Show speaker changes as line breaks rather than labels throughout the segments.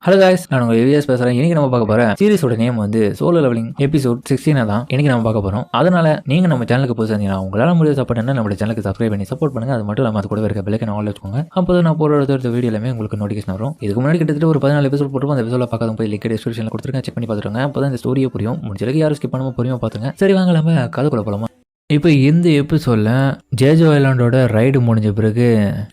Hello guys, நான் உங்கள் VVS பேசுகிறேன். இன்றைக்கி நம்ம பார்க்க போகிற சீரிஸோட நேம் வந்து சோலோ லெவலிங் எபிசோட் 16 தான் இன்றைக்கி நம்ம பார்க்க போகிறோம். அதனால் நீங்கள் நம்ம சேனலுக்கு புதுசாக இருந்தீங்கன்னா உங்களால் முடிய சப்போர்ட் என்ன நம்ம சேனலுக்கு சப்ஸ்கிரைப் பண்ணி சப்போர்ட் பண்ணுங்கள். அது மட்டும் இல்லாமல் அது கூட இருக்க பெல்லைக்கன் ஆல் வச்சுக்கோங்க. அப்போ நான் போகிற அடுத்த வீடியோ எல்லாமே உங்களுக்கு நோட்டிஃபிகேஷன் வரும். இதுக்கு முன்னாடி கிட்டத்தட்ட ஒரு 14 எபிசோட் போட்டு அந்த எபிசோட பார்க்காத போய் லிங்க் டிஸ்கிரிப்ஷனில் கொடுத்துருக்கேன், செக் பண்ணி பார்த்துருங்க. அப்போ தான் இந்த ஸ்டோரியை புரியும். முடிஞ்சளவுக்கு யாரும் ஸ்கிப் பண்ணாமல் புரியுமா பார்த்துங்க. சரி வாங்க நம்ம கதைக்குள்ள போகலாமா. இப்போ இந்த எபிசோடில் ஜேஜோ ஐலாண்டோட ரைடு முடிஞ்ச பிறகு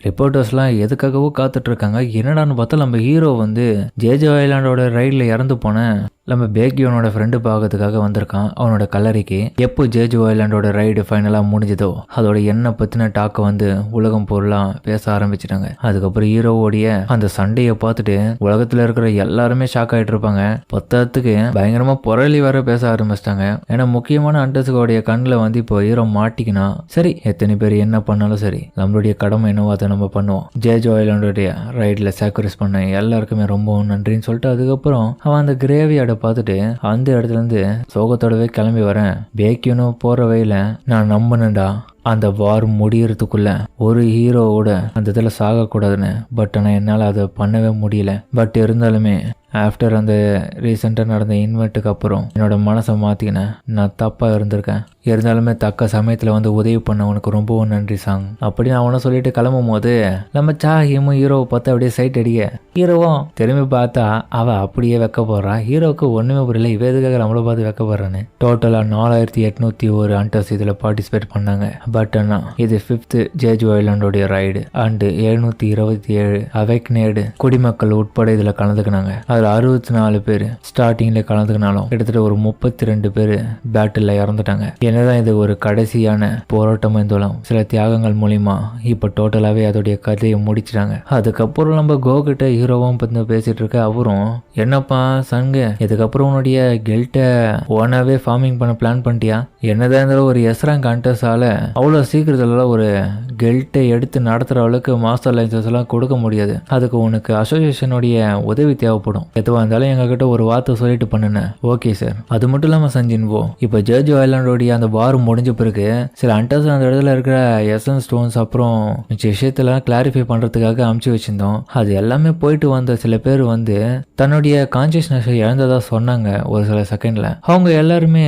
ரிப்போர்ட்டர்ஸ்லாம் எதுக்காகவோ காத்துட்ருக்காங்க. என்னடான்னு பார்த்தா நம்ம ஹீரோ வந்து ஜேஜோ ஐலாண்டோட ரைடில் இறந்து போன நம்ம பேக்கியோனோட ஃப்ரெண்டு பார்க்கறதுக்காக வந்திருக்கான் அவனோட கல்லறைக்கு. எப்போ ஜேஜோ ஐலாண்டோட ரைடு ஃபைனலாக முடிஞ்சதோ அதோட எண்ணெய் பற்றின டாக்கை வந்து உலகம் பொருளாக பேச ஆரம்பிச்சிட்டாங்க. அதுக்கப்புறம் ஹீரோவோடைய அந்த சண்டையை பார்த்துட்டு உலகத்தில் இருக்கிற எல்லாருமே ஷாக் ஆகிட்டு இருப்பாங்க. பத்தத்துக்கு பயங்கரமாக புரளி வர பேச ஆரம்பிச்சிட்டாங்க. ஏன்னா முக்கியமான அண்டர்ஸுடைய கண்ணில் வந்து இப்போ ஹீரோ மாட்டிக்கினா சரி, எத்தனை பேர் என்ன பண்ணாலும் சரி, நம்மளுடைய கடமை என்னவோ அதை நம்ம பண்ணுவோம். ஜேஜோ ஐலாண்டோடைய ரைடில் சாக்ரிஃபைஸ் பண்ண எல்லாருக்குமே ரொம்பவும் நன்றின்னு சொல்லிட்டு அதுக்கப்புறம் அவன் அந்த கிரேவியோட பார்த்துட்டு அந்த இடத்துல இருந்து சோகத்தோடவே கிளம்பி வரேன். பேக்கியனு போற வழியில நான் நம்பினேன்டா அந்த வார் முடியறதுக்குள்ள ஒரு ஹீரோவோட அந்த இதில் சாகக்கூடாதுன்னு. பட் ஆனால் என்னால் அதை பண்ணவே முடியல. பட் இருந்தாலுமே ஆஃப்டர் அந்த ரீசெண்டாக நடந்த இன்வெர்ட்டுக்கு அப்புறம் என்னோட மனசை மாற்றிக்கினேன். நான் தப்பாக இருந்திருக்கேன். இருந்தாலுமே தக்க சமயத்தில் வந்து உதவி பண்ணவனுக்கு ரொம்பவும் நன்றி சாங் அப்படின்னு அவனை சொல்லிட்டு கிளம்பும் போது நம்ம சாஹிமும் ஹீரோவை பார்த்து அப்படியே சைட் அடிக்க, ஹீரோவும் திரும்பி பார்த்தா அவள் அப்படியே வைக்க போகிறான். ஹீரோவுக்கு ஒன்றுமே புரியல, இவ எதுக்காக நம்மளை பார்த்து வைக்க போகிறான்னு. டோட்டலாக 4801 ஹண்டர்ஸ் இதில் பார்ட்டிசிபேட் பண்ணாங்க. பட் ஆனால் இது 5th ஜேஜோ ஐலாண்டோடைய ரைடு அண்டு 727 அவைக்னேடு குடிமக்கள் உட்பட இதில் கலந்துக்கினாங்க. அதில் 64 பேர் ஸ்டார்டிங்கில் கலந்துக்கினாலும் கிட்டத்தட்ட ஒரு 32 பேர் பேட்டில் இறந்துட்டாங்க. என்னதான் இது ஒரு கடைசியான போராட்டம் இருந்தாலும் சில தியாகங்கள் மூலிமா இப்போ டோட்டலாகவே அதோடைய கதையை முடிச்சிட்டாங்க. அதுக்கப்புறம் நம்ம கோகிட்ட ஹீரோவும் பற்றி பேசிட்டு இருக்க. அவரும் என்னப்பா சங்க, இதுக்கப்புறம் உன்னுடைய கெல்ட்டை ஓனாவே ஃபார்மிங் பண்ண பிளான் பண்ணிட்டியா? என்னதான் இருந்தாலும் ஒரு எஸ்ராங் கண்டஸால அவ்வளோ சீக்கிரத்துல ஒரு கெல்ட்டை எடுத்து நடத்துகிற அளவுக்கு மாஸ்டர் லைசன்ஸ் எல்லாம் கொடுக்க முடியாது. அதுக்கு உனக்கு அசோசியேஷனுடைய உதவி தேவைப்படும். எதுவாக இருந்தாலும் எங்ககிட்ட ஒரு வார்த்தை சொல்லிட்டு பண்ணுனேன். Okay sir. அது மட்டும் இல்லாமல் சஞ்சின்வோ, இப்போ ஜேஜோ ஐலாண்டோடைய அந்த வார் முடிஞ்ச பிறகு சில அண்டர்ஸ் அந்த இடத்துல இருக்கிற எசன் ஸ்டோன்ஸ் அப்புறம் மிச்ச விஷயத்தெல்லாம் கிளாரிஃபை பண்ணுறதுக்காக அமுச்சு வச்சிருந்தோம். அது எல்லாமே போயிட்டு வந்த சில பேர் வந்து தன்னுடைய கான்சியஸ்னஸ் இழந்ததா சொன்னாங்க ஒரு சில செகண்ட்ல. அவங்க எல்லாருமே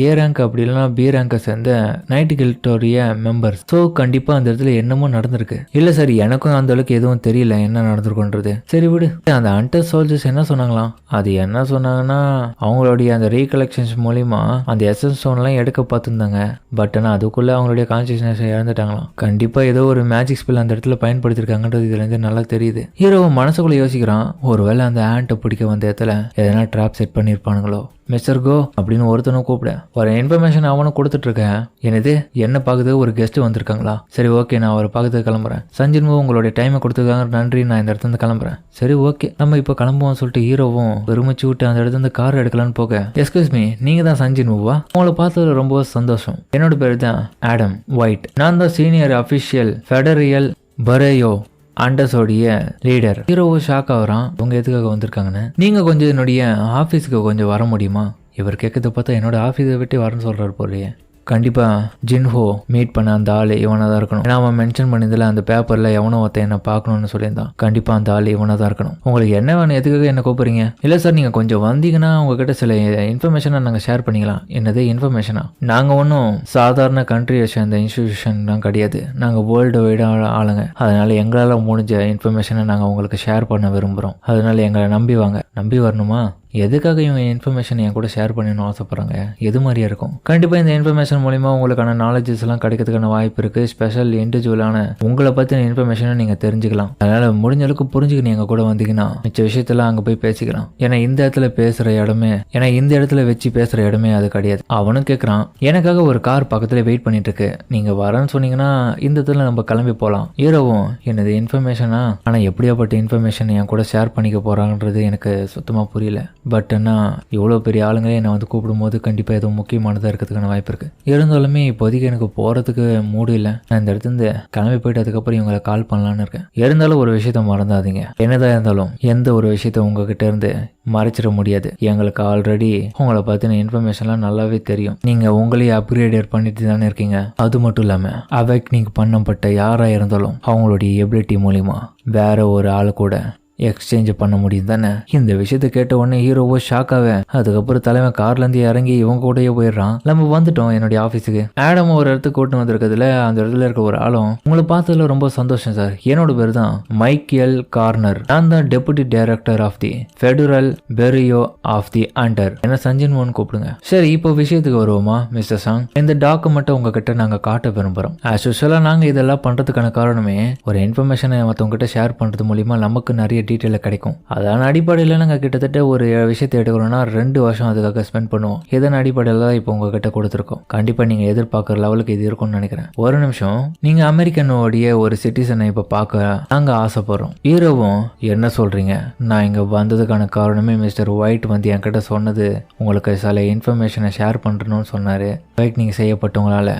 ஏ ரேங்க் அப்படி இல்லைன்னா பி ரேங்கை சேர்ந்த நைட் கில்டோடைய மெம்பர்ஸ். ஸோ கண்டிப்பாக அந்த இடத்துல என்னமோ நடந்திருக்கு. இல்லை சார், எனக்கும் அந்த அளவுக்கு எதுவும் தெரியல என்ன நடந்திருக்குன்றது. சரி விடு. அந்த அண்டர் சோல்ஜர்ஸ் என்ன சொன்னாங்களாம்? அது என்ன சொன்னாங்கன்னா அவங்களுடைய அந்த ரீகலெக்ஷன்ஸ் மூலிமா அந்த எசன் ஸ்டோன்லாம் எடுக்க பார்த்துருந்தாங்க. பட் ஆனால் அதுக்குள்ள அவங்களுடைய கான்சியஸ்னஸ் இழந்துட்டாங்களாம். கண்டிப்பாக ஏதோ ஒரு மேஜிக் ஸ்பெல் அந்த இடத்துல பயன்படுத்திருக்காங்கன்றது இதுல இருந்து நல்லா தெரியுது. ஹீரோ மனசுக்குள்ள யோசிக்கிறான், ஒருவேளை அந்த ஆண்ட்டை பிடிக்க வந்த இடத்துல எதனா ட்ராப் செட் பண்ணியிருப்பானுங்களோ. மிஸ்டர் கோ அப்படின்னு ஒருத்தனும் கூப்பிட ஒரு இன்ஃபர்மேஷன் அவனும் கொடுத்துட்டு இருக்கேன். என்னது என்ன பார்க்குறது ஒரு கெஸ்ட் வந்திருக்காங்களா? சரி ஓகே, நான் அவரை பார்க்கறதுக்கு கிளம்புறேன். சஞ்சின்வோ உங்களுடைய டைமை கொடுத்துருக்காங்க, நன்றி, நான் இந்த இடத்துல இருந்து கிளம்புறேன். சரி ஓகே நம்ம இப்போ கிளம்புவோம் சொல்லிட்டு ஹீரோவும் பெருமிச்சு விட்டு அந்த இடத்துல இருந்து கார் எடுக்கலான்னு போக, எஸ்கியூஸ் மீ, நீங்க தான் சஞ்சின்வா? உங்களை பார்த்ததுல ரொம்ப சந்தோஷம். என்னோட பேர் தான் ஆடம் ஒயிட். நான் தான் சீனியர் அபிஷியல் ஃபெடரியல் பரேயோ அண்டர்ஸோடைய லீடர். ஹீரோவோ ஷாக் ஆகுறான், அவங்க எதுக்காக வந்திருக்காங்கன்னு. நீங்க கொஞ்சம் என்னுடைய ஆஃபீஸுக்கு கொஞ்சம் வர முடியுமா? இவர் கேட்கறத பார்த்தா என்னோட ஆஃபீஸை விட்டு வரேன்னு சொல்றாரு போலயே. கண்டிப்பாக ஜின்ஹோ மீட் பண்ண அந்த ஆள் இவனாக தான் இருக்கணும். ஏன்னா அவன் மென்ஷன் பண்ணியதில் அந்த பேப்பரில் எவனோ ஒருத்தன் என்ன பார்க்கணும்னு சொல்லியிருந்தான். கண்டிப்பாக அந்த ஆள் இவனாக தான் இருக்கணும். உங்களுக்கு என்ன வேணும், எதுக்காக என்ன கூப்பிட்றீங்க? இல்லை சார், நீங்கள் கொஞ்சம் வந்தீங்கன்னா உங்ககிட்ட சில இன்ஃபர்மேஷனை நாங்கள் ஷேர் பண்ணிக்கலாம். என்னது இன்ஃபர்மேஷனா? நாங்கள் ஒன்றும் சாதாரண கண்ட்ரியை சேர்ந்த இன்ஸ்டிடியூஷன்லாம் கிடையாது. நாங்கள் வேர்ல்டு வைடாக ஆளுங்க. அதனால் எங்களால் முடிஞ்ச இன்ஃபர்மேஷனை நாங்கள் உங்களுக்கு ஷேர் பண்ண விரும்புகிறோம். அதனால் எங்களை நம்பி வாங்க. நம்பி வரணுமா? எதுக்காக இவங்க இன்ஃபர்மேஷன் என் கூட ஷேர் பண்ணணும்னு ஆசைப்படுறாங்க? எது மாதிரியா இருக்கும்? கண்டிப்பாக இந்த இன்ஃபர்மேஷன் மூலிமா உங்களுக்கான நாலேஜஸ் எல்லாம் கிடைக்கிறதுக்கான வாய்ப்பு இருக்குது. ஸ்பெஷல் இண்டிவிஜுவலான உங்களை பற்றின இன்ஃபர்மேஷனை நீங்கள் தெரிஞ்சுக்கலாம். அதனால் முடிஞ்ச அளவுக்கு புரிஞ்சுக்கணும். எங்கள் கூட வந்தீங்கன்னா மிச்ச விஷயத்தெல்லாம் அங்கே போய் பேசிக்கலாம். ஏன்னா இந்த இடத்துல பேசுகிற இடமே, ஏன்னா இந்த இடத்துல வச்சு பேசுகிற இடமே அது கிடையாது. அவனும் கேட்குறான், எனக்காக ஒரு கார் பக்கத்தில் வெயிட் பண்ணிட்டு இருக்கு, நீங்கள் வரேன்னு சொன்னீங்கன்னா இந்த இடத்துல நம்ம கிளம்பி போகலாம். ஹீரோவும் என்னது இன்ஃபர்மேஷனா? ஆனால் எப்படியாப்பட்ட இன்ஃபர்மேஷன் என் கூட ஷேர் பண்ணிக்க போகிறாங்கன்றது எனக்கு சுத்தமாக புரியல. பட் ஆனால் இவ்வளோ பெரிய ஆளுங்களே என்னை வந்து கூப்பிடும்போது கண்டிப்பாக எதுவும் முக்கியமானதாக இருக்கிறதுக்கான வாய்ப்பு இருக்குது. இருந்தாலுமே இப்போதைக்கு எனக்கு போகிறதுக்கு மூடு இல்லை. நான் இந்த இடத்துல கிளம்பி போயிட்டு அதுக்கப்புறம் இவங்களை கால் பண்ணலான்னு இருக்கேன். இருந்தாலும் ஒரு விஷயத்த மறந்தாதீங்க. என்னதான் இருந்தாலும் எந்த ஒரு விஷயத்த உங்ககிட்ட இருந்து மறைச்சிட முடியாது. எங்களுக்கு ஆல்ரெடி உங்களை பற்றின இன்ஃபர்மேஷன்லாம் நல்லாவே தெரியும். நீங்கள் உங்களையே அப்கிரேட் பண்ணிட்டு தானே இருக்கீங்க. அது மட்டும் இல்லாமல் அவைக்னிங் பண்ணப்பட்ட யாராக இருந்தாலும் அவங்களுடைய எபிலிட்டி மூலிமா வேற ஒரு ஆள் கூட எக்ஸ்சேஞ்ச் பண்ண முடியும் தானே. இந்த விஷயத்த கேட்ட உடனே ஹீரோவோ ஷாக்காவே அதுக்கப்புறம் தலைவன் கார்ல இருந்து இறங்கி இவங்க கூடயே போயிடுறான். நம்ம வந்துட்டோம் என்னுடைய ஆபீஸுக்கு. ஆடம் ஒரு இடத்துக்கு கூட்டு வந்திருக்கிறதுல அந்த இடத்துல இருக்க ஒரு ஆளும் உங்களை பார்த்ததுல ரொம்ப சந்தோஷம் சார். என்னோட பேர் தான் மைக்கேல் கார்னர். நான் தான் deputy director of the federal bureau of the under. என்ன சஞ்சன் மோகன் கூப்பிடுங்க. சரி இப்போ விஷயத்துக்கு வருவோமா மிஸ்டர் சாங். இந்த டாக்குமெண்ட்டை உங்ககிட்ட நாங்க காட்ட விரும்புறோம். ஆஸ் யூசுவலா நாங்க இதெல்லாம் பண்றதுக்கான காரணமே ஒரு இன்ஃபர்மேஷனை மற்றவங்க கிட்ட ஷேர் பண்றது மூலியமா நமக்கு நிறைய டீட்டெயில் கிடைக்கும். அதன் அடிப்படையில் நாங்கள் கிட்டத்தட்ட ஒரு விஷயத்தை எடுக்கிறோம்னா 2 வருஷம் அதுக்காக ஸ்பெண்ட் பண்ணுவோம். இதன் அடிப்படையில் தான் இப்போ உங்ககிட்ட கொடுத்துருக்கோம். கண்டிப்பாக நீங்கள் எதிர்பார்க்குற லெவலுக்கு இது இருக்கும்னு நினைக்கிறேன். ஒரு நிமிஷம், நீங்கள் அமெரிக்கனோடைய ஒரு சிட்டிசனை இப்போ பார்க்க நாங்கள் ஆசைப்படுறோம். ஹீரோவும் என்ன சொல்றீங்க? நான் இங்கே வந்ததுக்கான காரணமே மிஸ்டர் ஒயிட் வந்து என்கிட்ட சொன்னது உங்களுக்கு சில இன்ஃபர்மேஷனை ஷேர் பண்ணுறணும்னு சொன்னார். நீங்கள் செய்யப்பட்டவங்களால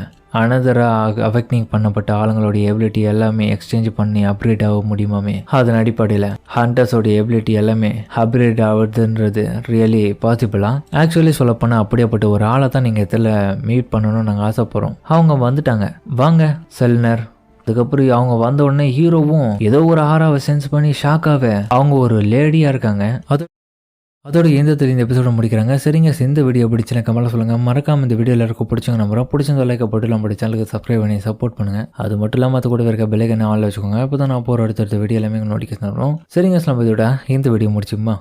அஃபெக்டிங் பண்ணப்பட்ட ஆளுங்களுடைய எபிலிட்டி எல்லாமே எக்ஸ்சேஞ்ச் பண்ணி அப்கிரேட் ஆக முடியுமாமே. அதன் அடிப்படையில் ஹண்டர்ஸோடைய எபிலிட்டி எல்லாமே அப்கிரேட் ஆகுதுன்றது ரியலி பாசிபிளா? ஆக்சுவலி சொல்லப்போனால் அப்படியேப்பட்ட ஒரு ஆளை தான் நீங்கள் இதில் மீட் பண்ணணும்னு நாங்கள் ஆசைப்படுறோம். அவங்க வந்துட்டாங்க. வாங்க செல்னர். அதுக்கப்புறம் அவங்க வந்த உடனே ஹீரோவும் ஏதோ ஒரு ஆறாவை சென்ஸ் பண்ணி ஷாக்காவே அவங்க ஒரு லேடியா இருக்காங்க. அதோட இந்த எபிசோட முடிக்கிறாங்க. சரிங்க, இந்த வீடியோ பிடிச்சுன்னா கமெண்ட்ல சொல்லுங்க. மறக்காம இந்த வீடியோ எல்லாருக்கும் பிடிச்சவங்க நம்புறோம். பிடிச்சவங்க லைக் போட்டு நம்ம சேனலுக்கு சப்ஸ்கிரைப் பண்ணி சப்போர்ட் பண்ணுங்க. அது மட்டும் இல்லாமல் அது கூட இருக்க பெல் ஐகானை ஆன்ல வச்சுக்கோங்க. அப்போ தான் நான் போகிற அடுத்தடுத்த வீடியோ எல்லாமே நோட்டிஃபிகேஷன் வரும். சரிங்க, இதோட இந்த வீடியோ முடிச்சுமா.